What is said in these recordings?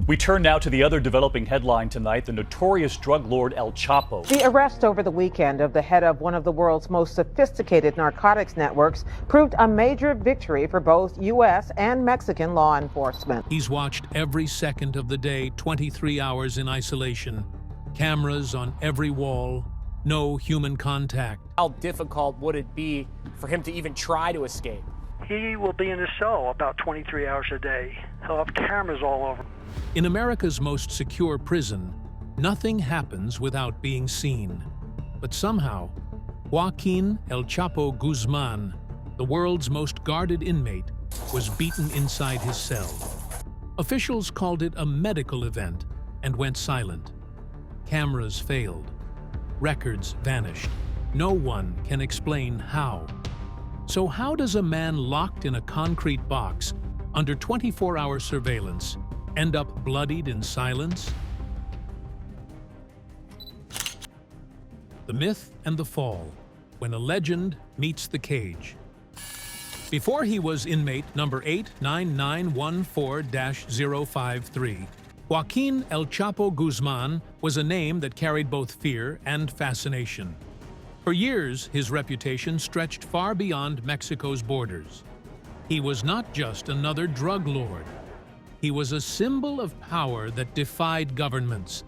We turn now to the other developing headline tonight, the notorious drug lord El Chapo. The arrest over the weekend of the head of one of the world's most sophisticated narcotics networks proved a major victory for both U.S. and Mexican law enforcement. He's watched every second of the day, 23 hours in isolation, cameras on every wall, no human contact. How difficult would it be for him to even try to escape? He will be in his cell about 23 hours a day. He'll have cameras all over. In America's most secure prison, nothing happens without being seen. But somehow, Joaquín El Chapo Guzmán, the world's most guarded inmate, was beaten inside his cell. Officials called it a medical event and went silent. Cameras failed. Records vanished. No one can explain how. So how does a man locked in a concrete box under 24-hour surveillance end up bloodied in silence? The myth and the fall, when a legend meets the cage. Before he was inmate number 89914-053, Joaquín El Chapo Guzmán was a name that carried both fear and fascination. For years, his reputation stretched far beyond Mexico's borders. He was not just another drug lord. He was a symbol of power that defied governments,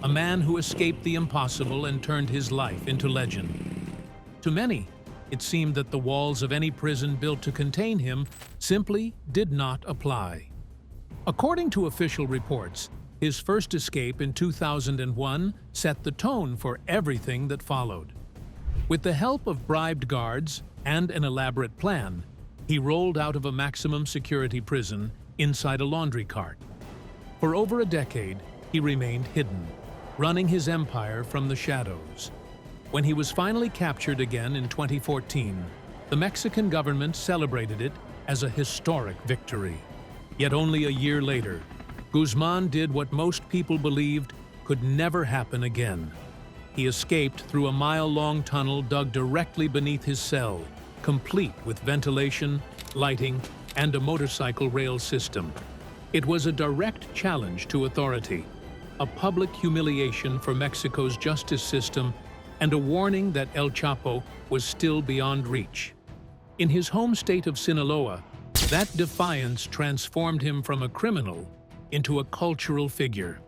a man who escaped the impossible and turned his life into legend. To many, it seemed that the walls of any prison built to contain him simply did not apply. According to official reports, his first escape in 2001 set the tone for everything that followed. With the help of bribed guards and an elaborate plan, he rolled out of a maximum security prison inside a laundry cart. For over a decade, he remained hidden, running his empire from the shadows. When he was finally captured again in 2014, the Mexican government celebrated it as a historic victory. Yet only a year later, Guzmán did what most people believed could never happen again. He escaped through a mile-long tunnel dug directly beneath his cell, complete with ventilation, lighting, and a motorcycle rail system. It was a direct challenge to authority, a public humiliation for Mexico's justice system, and a warning that El Chapo was still beyond reach. In his home state of Sinaloa, that defiance transformed him from a criminal into a cultural figure.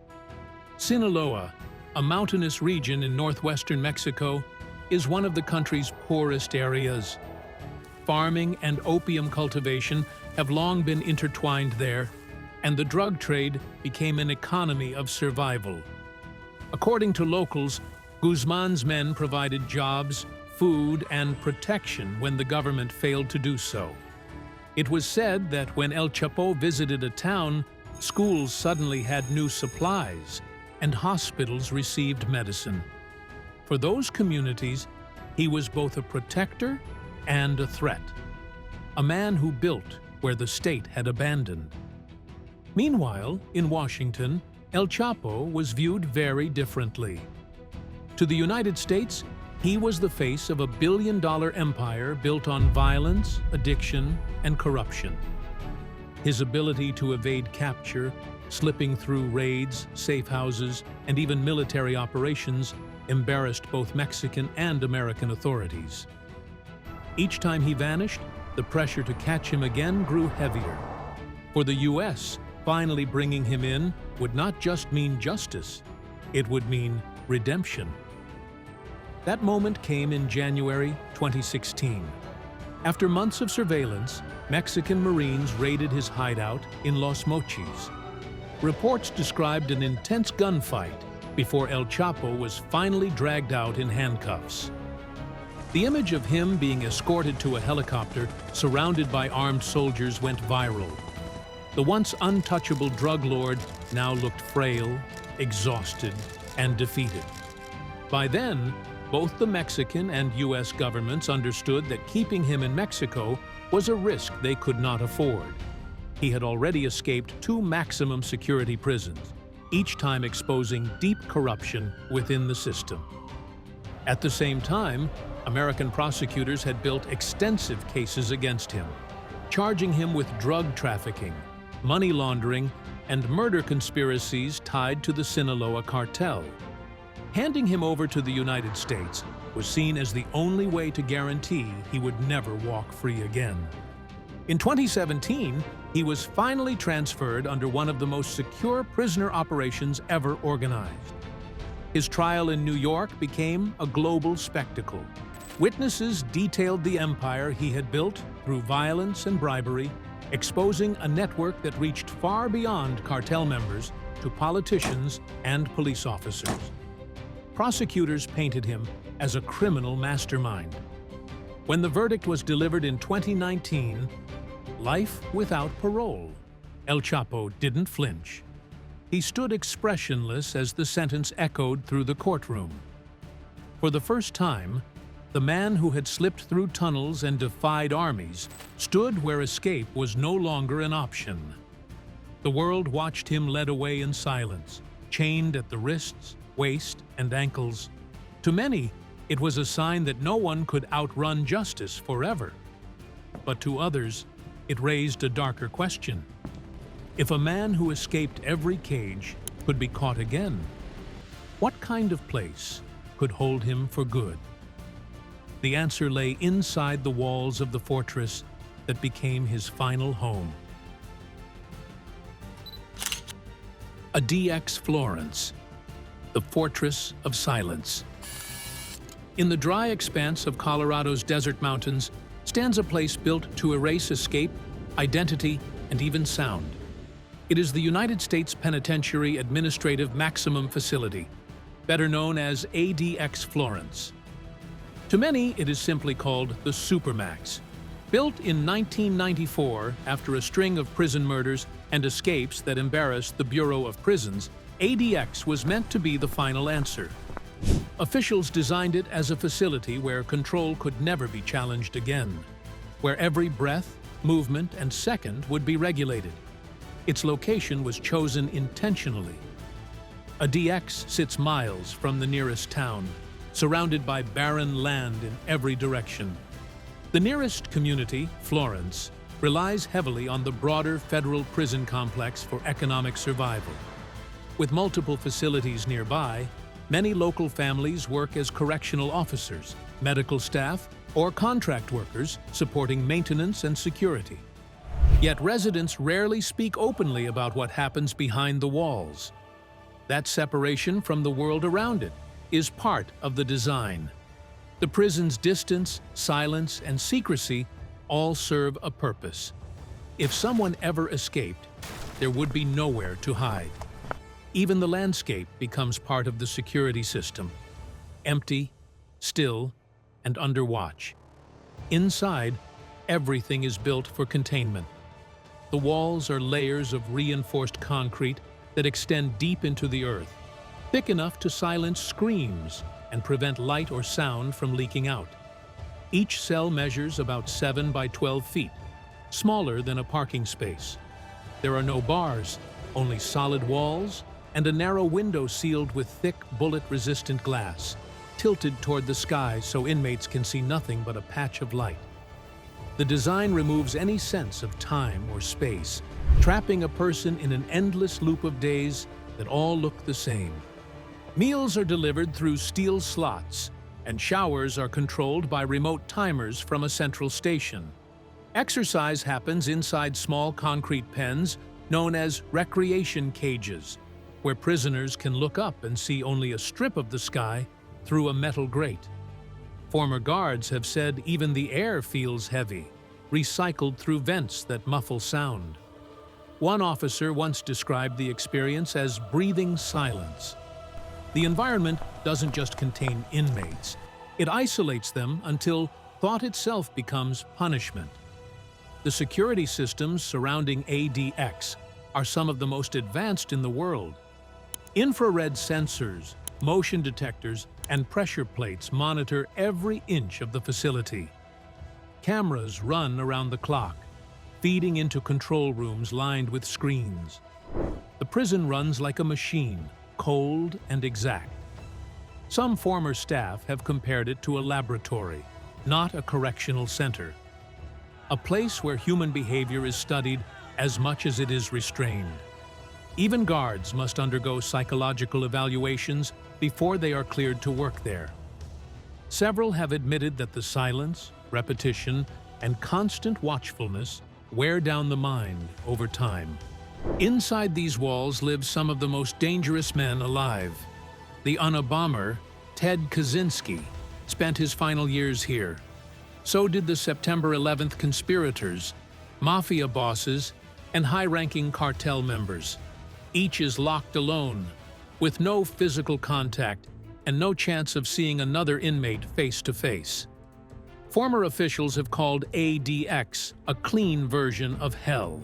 Sinaloa, a mountainous region in northwestern Mexico, is one of the country's poorest areas. Farming and opium cultivation have long been intertwined there, and the drug trade became an economy of survival. According to locals, Guzmán's men provided jobs, food, and protection when the government failed to do so. It was said that when El Chapo visited a town, schools suddenly had new supplies, and hospitals received medicine. For those communities, he was both a protector and a threat, a man who built where the state had abandoned. Meanwhile, in Washington, El Chapo was viewed very differently. To the United States, he was the face of a billion-dollar empire built on violence, addiction, and corruption. His ability to evade capture, slipping through raids, safe houses, and even military operations embarrassed both Mexican and American authorities. Each time he vanished, the pressure to catch him again grew heavier. For the U.S., finally bringing him in would not just mean justice, it would mean redemption. That moment came in January 2016. After months of surveillance, Mexican Marines raided his hideout in Los Mochis. Reports described an intense gunfight before El Chapo was finally dragged out in handcuffs. The image of him being escorted to a helicopter surrounded by armed soldiers went viral. The once untouchable drug lord now looked frail, exhausted, and defeated. By then, both the Mexican and U.S. governments understood that keeping him in Mexico was a risk they could not afford. He had already escaped 2 maximum security prisons, each time exposing deep corruption within the system. At the same time, American prosecutors had built extensive cases against him, charging him with drug trafficking, money laundering, and murder conspiracies tied to the Sinaloa cartel. Handing him over to the United States was seen as the only way to guarantee he would never walk free again. In 2017, he was finally transferred under one of the most secure prisoner operations ever organized. His trial in New York became a global spectacle. Witnesses detailed the empire he had built through violence and bribery, exposing a network that reached far beyond cartel members to politicians and police officers. Prosecutors painted him as a criminal mastermind. When the verdict was delivered in 2019, life without parole, El Chapo didn't flinch. He stood expressionless as the sentence echoed through the courtroom. For the first time, the man who had slipped through tunnels and defied armies stood where escape was no longer an option. The world watched him led away in silence, chained at the wrists, waist, and ankles. To many, it was a sign that no one could outrun justice forever. But to others, it raised a darker question. If a man who escaped every cage could be caught again, what kind of place could hold him for good? The answer lay inside the walls of the fortress that became his final home. ADX Florence, the Fortress of Silence. In the dry expanse of Colorado's desert mountains stands a place built to erase escape, identity, and even sound. It is the United States Penitentiary Administrative Maximum Facility, better known as ADX Florence. To many, it is simply called the Supermax. Built in 1994 after a string of prison murders and escapes that embarrassed the Bureau of Prisons, ADX was meant to be the final answer. Officials designed it as a facility where control could never be challenged again, where every breath, movement, and second would be regulated. Its location was chosen intentionally. ADX sits miles from the nearest town, surrounded by barren land in every direction. The nearest community, Florence, relies heavily on the broader federal prison complex for economic survival. With multiple facilities nearby, many local families work as correctional officers, medical staff, or contract workers supporting maintenance and security. Yet residents rarely speak openly about what happens behind the walls. That separation from the world around it is part of the design. The prison's distance, silence, and secrecy all serve a purpose. If someone ever escaped, there would be nowhere to hide. Even the landscape becomes part of the security system, empty, still, and under watch. Inside, everything is built for containment. The walls are layers of reinforced concrete that extend deep into the earth, thick enough to silence screams and prevent light or sound from leaking out. Each cell measures about 7 by 12 feet, smaller than a parking space. There are no bars, only solid walls and a narrow window sealed with thick, bullet-resistant glass, tilted toward the sky so inmates can see nothing but a patch of light. The design removes any sense of time or space, trapping a person in an endless loop of days that all look the same. Meals are delivered through steel slots, and showers are controlled by remote timers from a central station. Exercise happens inside small concrete pens known as recreation cages, where prisoners can look up and see only a strip of the sky through a metal grate. Former guards have said even the air feels heavy, recycled through vents that muffle sound. One officer once described the experience as breathing silence. The environment doesn't just contain inmates. It isolates them until thought itself becomes punishment. The security systems surrounding ADX are some of the most advanced in the world. Infrared sensors, motion detectors, and pressure plates monitor every inch of the facility. Cameras run around the clock, feeding into control rooms lined with screens. The prison runs like a machine, cold and exact. Some former staff have compared it to a laboratory, not a correctional center. A place where human behavior is studied as much as it is restrained. Even guards must undergo psychological evaluations before they are cleared to work there. Several have admitted that the silence, repetition, and constant watchfulness wear down the mind over time. Inside these walls live some of the most dangerous men alive. The Unabomber, Ted Kaczynski, spent his final years here. So did the September 11th conspirators, mafia bosses, and high-ranking cartel members. Each is locked alone, with no physical contact and no chance of seeing another inmate face to face. Former officials have called ADX a clean version of hell.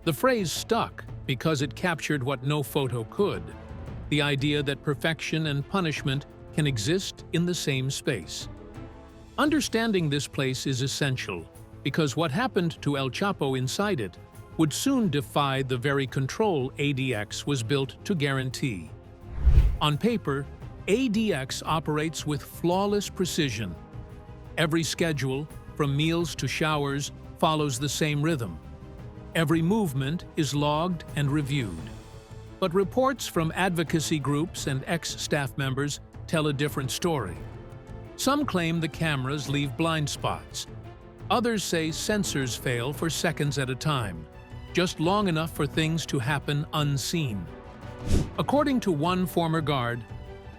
The phrase stuck because it captured what no photo could: the idea that perfection and punishment can exist in the same space. Understanding this place is essential, because what happened to El Chapo inside it would soon defy the very control ADX was built to guarantee. On paper, ADX operates with flawless precision. Every schedule, from meals to showers, follows the same rhythm. Every movement is logged and reviewed. But reports from advocacy groups and ex-staff members tell a different story. Some claim the cameras leave blind spots. Others say sensors fail for seconds at a time, just long enough for things to happen unseen. According to one former guard,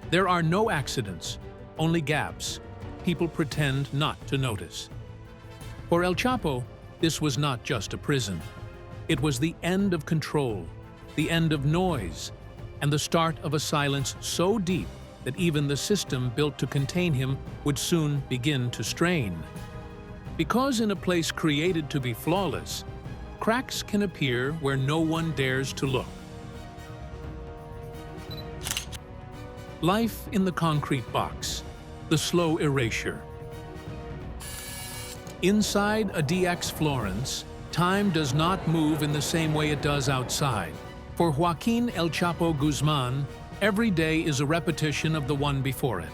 there are no accidents, only gaps. People pretend not to notice. For El Chapo, this was not just a prison. It was the end of control, the end of noise, and the start of a silence so deep that even the system built to contain him would soon begin to strain. Because in a place created to be flawless, cracks can appear where no one dares to look. Life in the concrete box, the slow erasure. Inside ADX Florence, time does not move in the same way it does outside. For Joaquín El Chapo Guzmán, every day is a repetition of the one before it.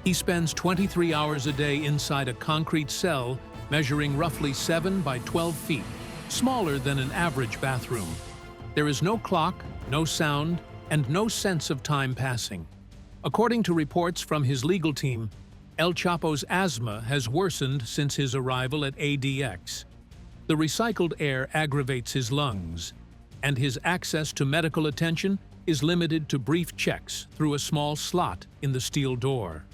He spends 23 hours a day inside a concrete cell measuring roughly 7 by 12 feet, smaller than an average bathroom. There is no clock, no sound, and no sense of time passing. According to reports from his legal team, El Chapo's asthma has worsened since his arrival at ADX. The recycled air aggravates his lungs, and his access to medical attention is limited to brief checks through a small slot in the steel door.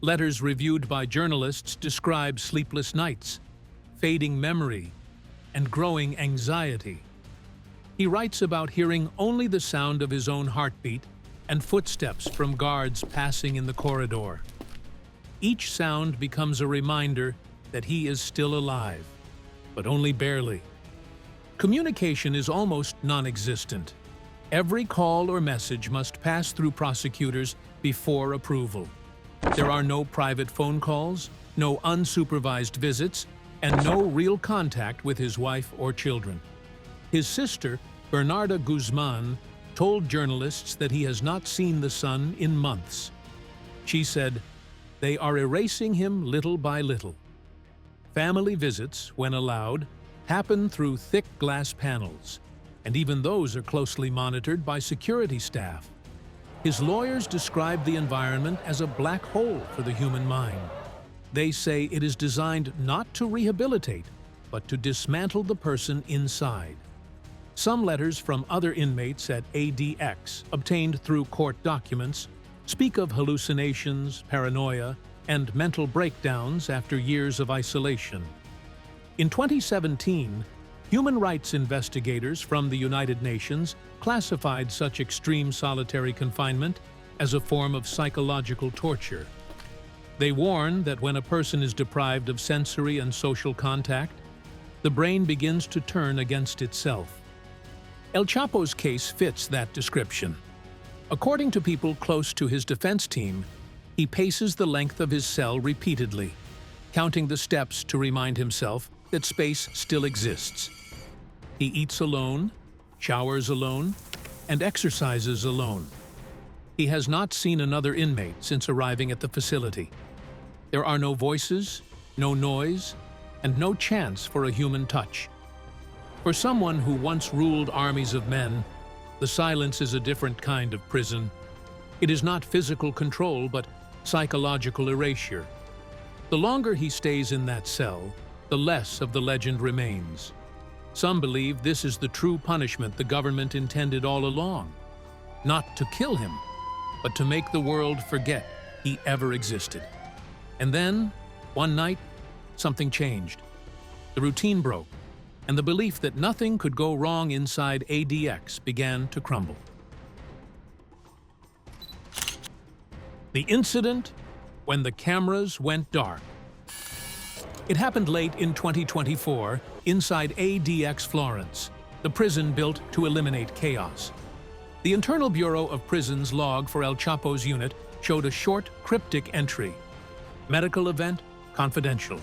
Letters reviewed by journalists describe sleepless nights, fading memory, and growing anxiety. He writes about hearing only the sound of his own heartbeat and footsteps from guards passing in the corridor. Each sound becomes a reminder that he is still alive, but only barely. Communication is almost non-existent. Every call or message must pass through prosecutors before approval. There are no private phone calls, no unsupervised visits, and no real contact with his wife or children. His sister, Bernarda Guzmán, told journalists that he has not seen the son in months. She said, "They are erasing him little by little." Family visits, when allowed, happen through thick glass panels, and even those are closely monitored by security staff. His lawyers describe the environment as a black hole for the human mind. They say it is designed not to rehabilitate, but to dismantle the person inside. Some letters from other inmates at ADX, obtained through court documents, speak of hallucinations, paranoia, and mental breakdowns after years of isolation. In 2017, human rights investigators from the United Nations classified such extreme solitary confinement as a form of psychological torture. They warn that when a person is deprived of sensory and social contact, the brain begins to turn against itself. El Chapo's case fits that description. According to people close to his defense team, he paces the length of his cell repeatedly, counting the steps to remind himself that space still exists. He eats alone, showers alone, and exercises alone. He has not seen another inmate since arriving at the facility. There are no voices, no noise, and no chance for a human touch. For someone who once ruled armies of men, The silence is a different kind of prison. It is not physical control, but psychological erasure. The longer he stays in that cell, the less of the legend remains. Some believe this is the true punishment the government intended all along. Not to kill him, but to make the world forget he ever existed. And then, one night, something changed. The routine broke, and the belief that nothing could go wrong inside ADX began to crumble. The incident when the cameras went dark. It happened late in 2024 inside ADX Florence, the prison built to eliminate chaos. The Internal Bureau of Prisons log for El Chapo's unit showed a short, cryptic entry. Medical event, confidential.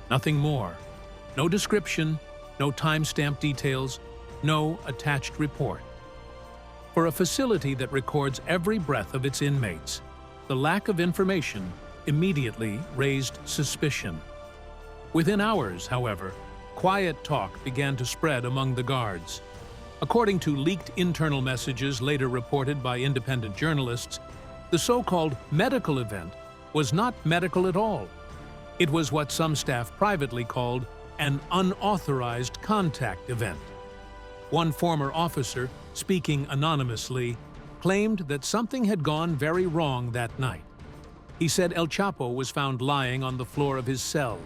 Nothing more. No description, no timestamp details, no attached report. For a facility that records every breath of its inmates, the lack of information immediately raised suspicion. Within hours, however, quiet talk began to spread among the guards. According to leaked internal messages later reported by independent journalists, the so-called medical event was not medical at all. It was what some staff privately called an unauthorized contact event. One former officer, speaking anonymously, claimed that something had gone very wrong that night. He said El Chapo was found lying on the floor of his cell,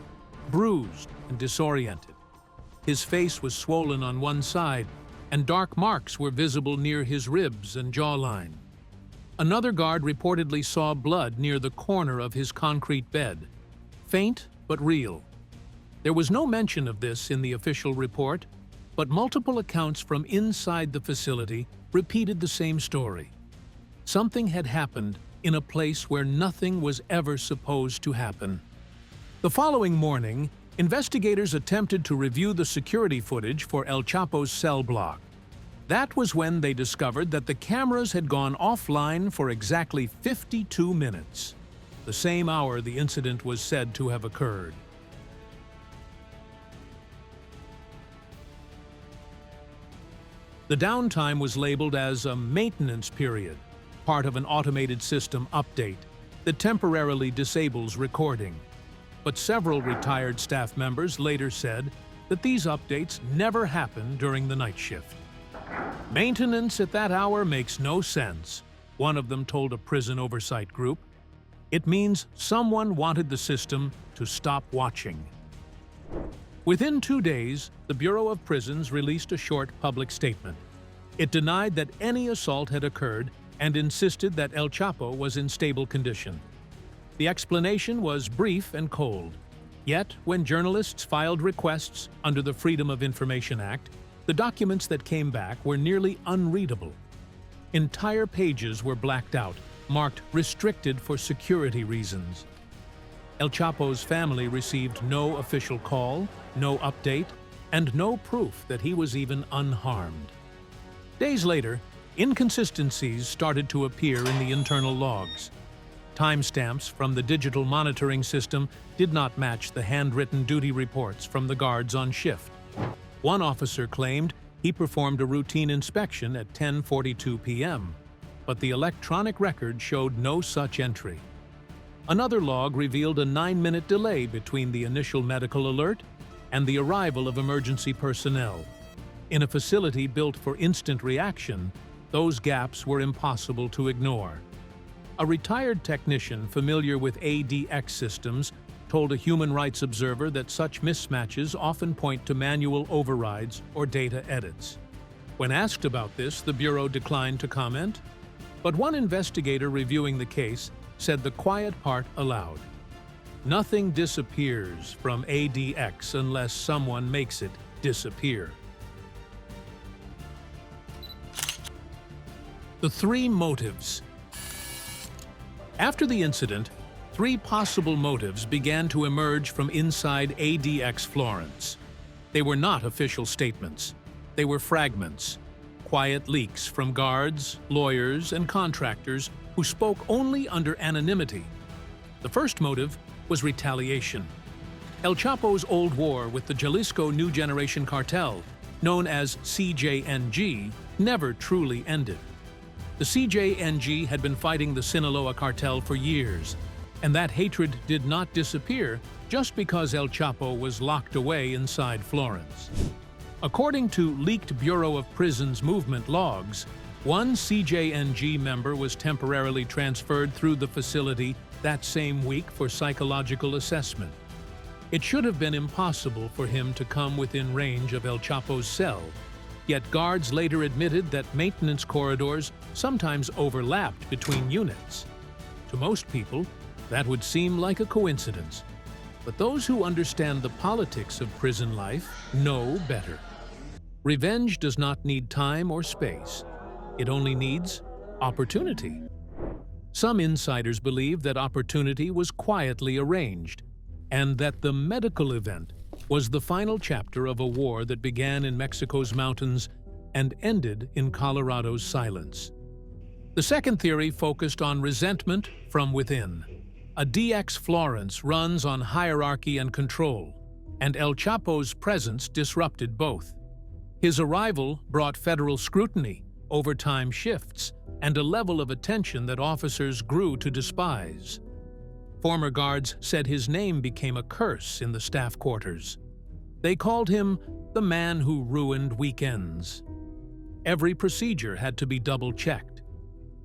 bruised and disoriented. His face was swollen on one side, and dark marks were visible near his ribs and jawline. Another guard reportedly saw blood near the corner of his concrete bed, faint but real. There was no mention of this in the official report, but multiple accounts from inside the facility repeated the same story. Something had happened in a place where nothing was ever supposed to happen. The following morning, investigators attempted to review the security footage for El Chapo's cell block. That was when they discovered that the cameras had gone offline for exactly 52 minutes, the same hour the incident was said to have occurred. The downtime was labeled as a maintenance period, part of an automated system update that temporarily disables recording. But several retired staff members later said that these updates never happened during the night shift. Maintenance at that hour makes no sense, one of them told a prison oversight group. It means someone wanted the system to stop watching. Within 2 days, the Bureau of Prisons released a short public statement. It denied that any assault had occurred and insisted that El Chapo was in stable condition. The explanation was brief and cold. Yet, when journalists filed requests under the Freedom of Information Act, the documents that came back were nearly unreadable. Entire pages were blacked out, marked restricted for security reasons. El Chapo's family received no official call, no update, and no proof that he was even unharmed. Days later, inconsistencies started to appear in the internal logs. Timestamps from the digital monitoring system did not match the handwritten duty reports from the guards on shift. One officer claimed he performed a routine inspection at 10:42 p.m., but the electronic record showed no such entry. Another log revealed a 9-minute delay between the initial medical alert and the arrival of emergency personnel. In a facility built for instant reaction, those gaps were impossible to ignore. A retired technician familiar with ADX systems told a human rights observer that such mismatches often point to manual overrides or data edits. When asked about this, the Bureau declined to comment, but one investigator reviewing the case said the quiet part aloud. Nothing disappears from ADX unless someone makes it disappear. The three motives. After the incident, 3 possible motives began to emerge from inside ADX Florence. They were not official statements. They were fragments, quiet leaks from guards, lawyers, and contractors who spoke only under anonymity. The first motive was retaliation. El Chapo's old war with the Jalisco New Generation Cartel, known as CJNG, never truly ended. The CJNG had been fighting the Sinaloa cartel for years, and that hatred did not disappear just because El Chapo was locked away inside Florence. According to leaked Bureau of Prisons movement logs, one CJNG member was temporarily transferred through the facility that same week for psychological assessment. It should have been impossible for him to come within range of El Chapo's cell, yet guards later admitted that maintenance corridors sometimes overlapped between units. To most people, that would seem like a coincidence, but those who understand the politics of prison life know better. Revenge does not need time or space. It only needs opportunity. Some insiders believe that opportunity was quietly arranged, and that the medical event was the final chapter of a war that began in Mexico's mountains and ended in Colorado's silence. The second theory focused on resentment from within. ADX Florence runs on hierarchy and control, and El Chapo's presence disrupted both. His arrival brought federal scrutiny, overtime shifts, and a level of attention that officers grew to despise. Former guards said his name became a curse in the staff quarters. They called him the man who ruined weekends. Every procedure had to be double-checked.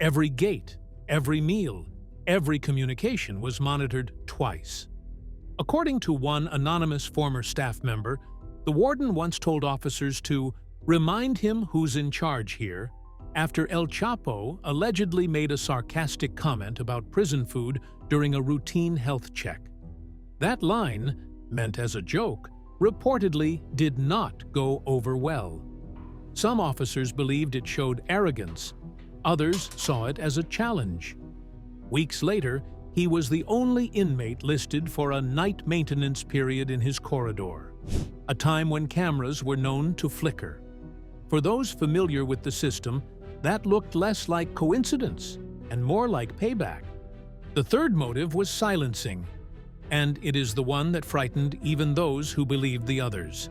Every gate, every meal, every communication was monitored twice. According to one anonymous former staff member, the warden once told officers to remind him who's in charge here after El Chapo allegedly made a sarcastic comment about prison food during a routine health check. That line, meant as a joke, reportedly did not go over well. Some officers believed it showed arrogance. Others saw it as a challenge. Weeks later, he was the only inmate listed for a night maintenance period in his corridor, a time when cameras were known to flicker. For those familiar with the system, that looked less like coincidence and more like payback. The third motive was silencing, and it is the one that frightened even those who believed the others.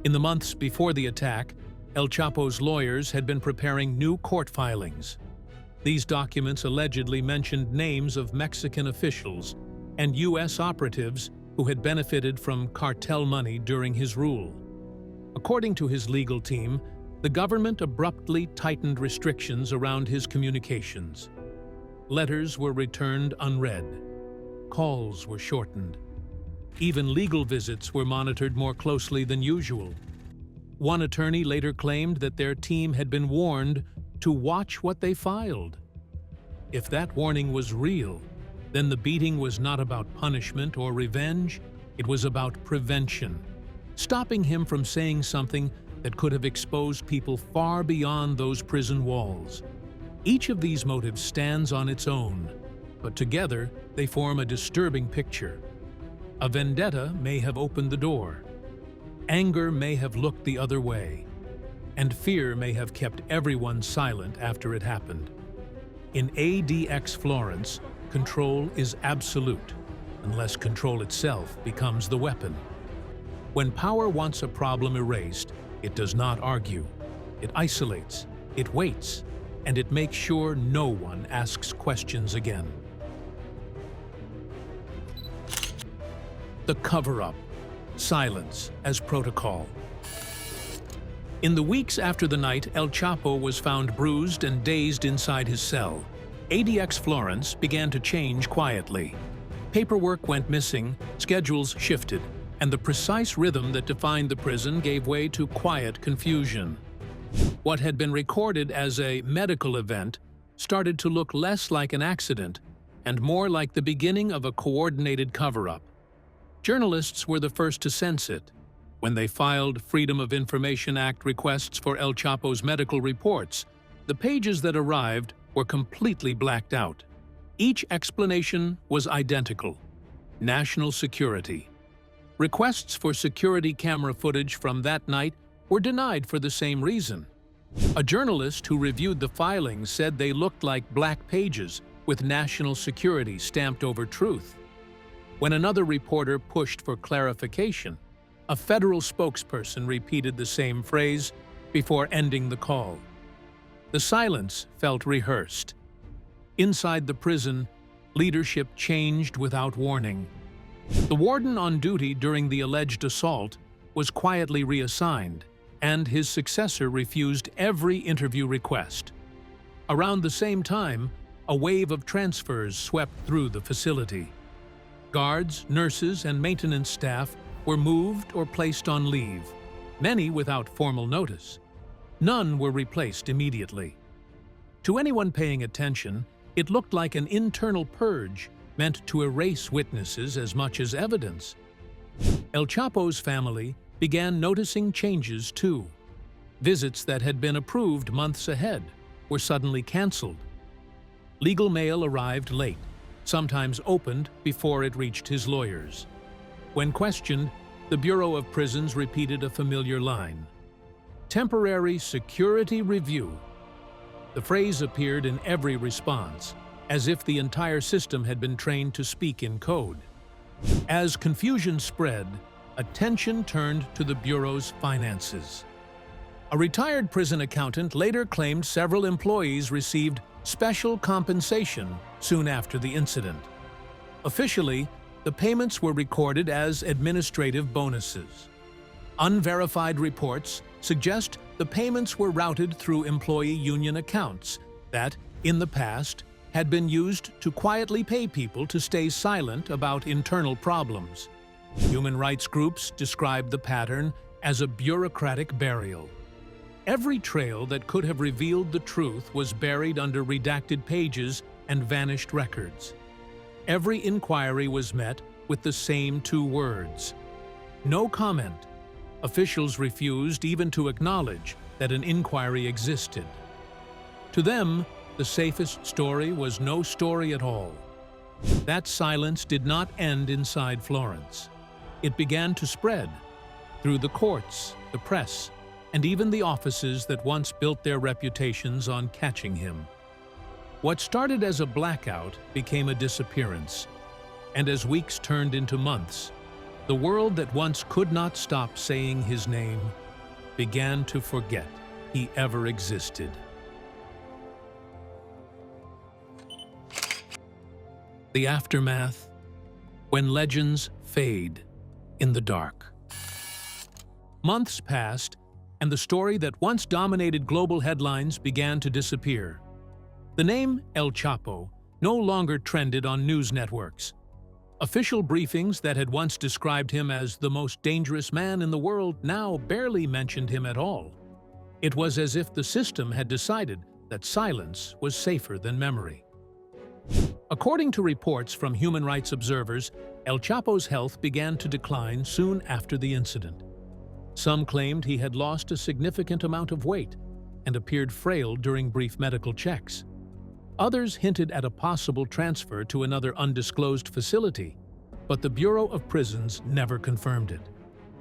In the months before the attack, El Chapo's lawyers had been preparing new court filings. These documents allegedly mentioned names of Mexican officials and U.S. operatives who had benefited from cartel money during his rule. According to his legal team, the government abruptly tightened restrictions around his communications. Letters were returned unread. Calls were shortened. Even legal visits were monitored more closely than usual. One attorney later claimed that their team had been warned to watch what they filed. If that warning was real, then the beating was not about punishment or revenge, it was about prevention, stopping him from saying something that could have exposed people far beyond those prison walls. Each of these motives stands on its own, but together they form a disturbing picture. A vendetta may have opened the door. Anger may have looked the other way, and fear may have kept everyone silent after it happened. In ADX Florence, control is absolute, unless control itself becomes the weapon. When power wants a problem erased, it does not argue. It isolates, it waits, and it makes sure no one asks questions again. The cover-up. Silence as protocol. In the weeks after the night El Chapo was found bruised and dazed inside his cell, ADX Florence began to change quietly. Paperwork went missing, schedules shifted, and the precise rhythm that defined the prison gave way to quiet confusion. What had been recorded as a medical event started to look less like an accident and more like the beginning of a coordinated cover-up. Journalists were the first to sense it. When they filed Freedom of Information Act requests for El Chapo's medical reports, the pages that arrived were completely blacked out. Each explanation was identical: national security. Requests for security camera footage from that night were denied for the same reason. A journalist who reviewed the filings said they looked like black pages with national security stamped over truth. When another reporter pushed for clarification, a federal spokesperson repeated the same phrase before ending the call. The silence felt rehearsed. Inside the prison, leadership changed without warning. The warden on duty during the alleged assault was quietly reassigned, and his successor refused every interview request. Around the same time, a wave of transfers swept through the facility. Guards, nurses, and maintenance staff were moved or placed on leave, many without formal notice. None were replaced immediately. To anyone paying attention, it looked like an internal purge meant to erase witnesses as much as evidence. El Chapo's family began noticing changes too. Visits that had been approved months ahead were suddenly canceled. Legal mail arrived late, sometimes opened before it reached his lawyers. When questioned, the Bureau of Prisons repeated a familiar line: "Temporary security review." The phrase appeared in every response, as if the entire system had been trained to speak in code. As confusion spread, attention turned to the Bureau's finances. A retired prison accountant later claimed several employees received special compensation soon after the incident. Officially, the payments were recorded as administrative bonuses. Unverified reports suggest the payments were routed through employee union accounts that, in the past, had been used to quietly pay people to stay silent about internal problems. Human rights groups described the pattern as a bureaucratic burial. Every trail that could have revealed the truth was buried under redacted pages and vanished records. Every inquiry was met with the same two words: no comment. Officials refused even to acknowledge that an inquiry existed. To them, the safest story was no story at all. That silence did not end inside Florence. It began to spread through the courts, the press, and even the offices that once built their reputations on catching him. What started as a blackout became a disappearance, and as weeks turned into months, the world that once could not stop saying his name began to forget he ever existed. The aftermath, when legends fade in the dark. Months passed, and the story that once dominated global headlines began to disappear. The name El Chapo no longer trended on news networks. Official briefings that had once described him as the most dangerous man in the world now barely mentioned him at all. It was as if the system had decided that silence was safer than memory. According to reports from human rights observers, El Chapo's health began to decline soon after the incident. Some claimed he had lost a significant amount of weight and appeared frail during brief medical checks. Others hinted at a possible transfer to another undisclosed facility, but the Bureau of Prisons never confirmed it.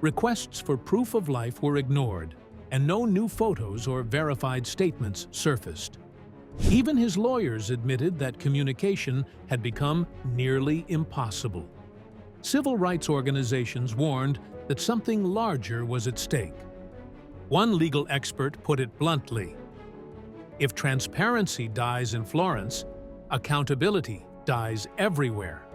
Requests for proof of life were ignored, and no new photos or verified statements surfaced. Even his lawyers admitted that communication had become nearly impossible. Civil rights organizations warned that something larger was at stake. One legal expert put it bluntly: if transparency dies in Florence, accountability dies everywhere.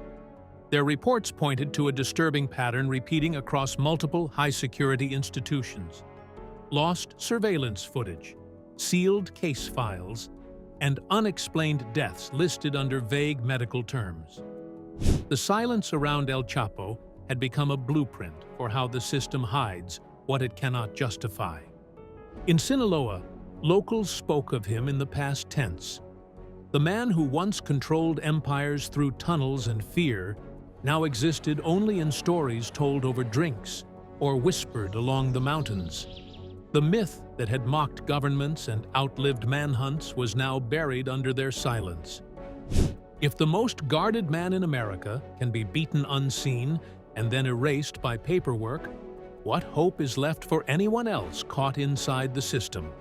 Their reports pointed to a disturbing pattern repeating across multiple high-security institutions: lost surveillance footage, sealed case files, and unexplained deaths listed under vague medical terms. The silence around El Chapo had become a blueprint for how the system hides what it cannot justify. In Sinaloa, locals spoke of him in the past tense. The man who once controlled empires through tunnels and fear now existed only in stories told over drinks or whispered along the mountains. The myth that had mocked governments and outlived manhunts was now buried under their silence. If the most guarded man in America can be beaten unseen and then erased by paperwork, what hope is left for anyone else caught inside the system?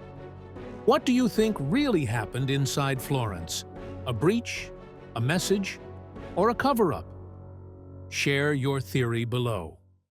What do you think really happened inside Florence? A breach, a message, or a cover-up? Share your theory below.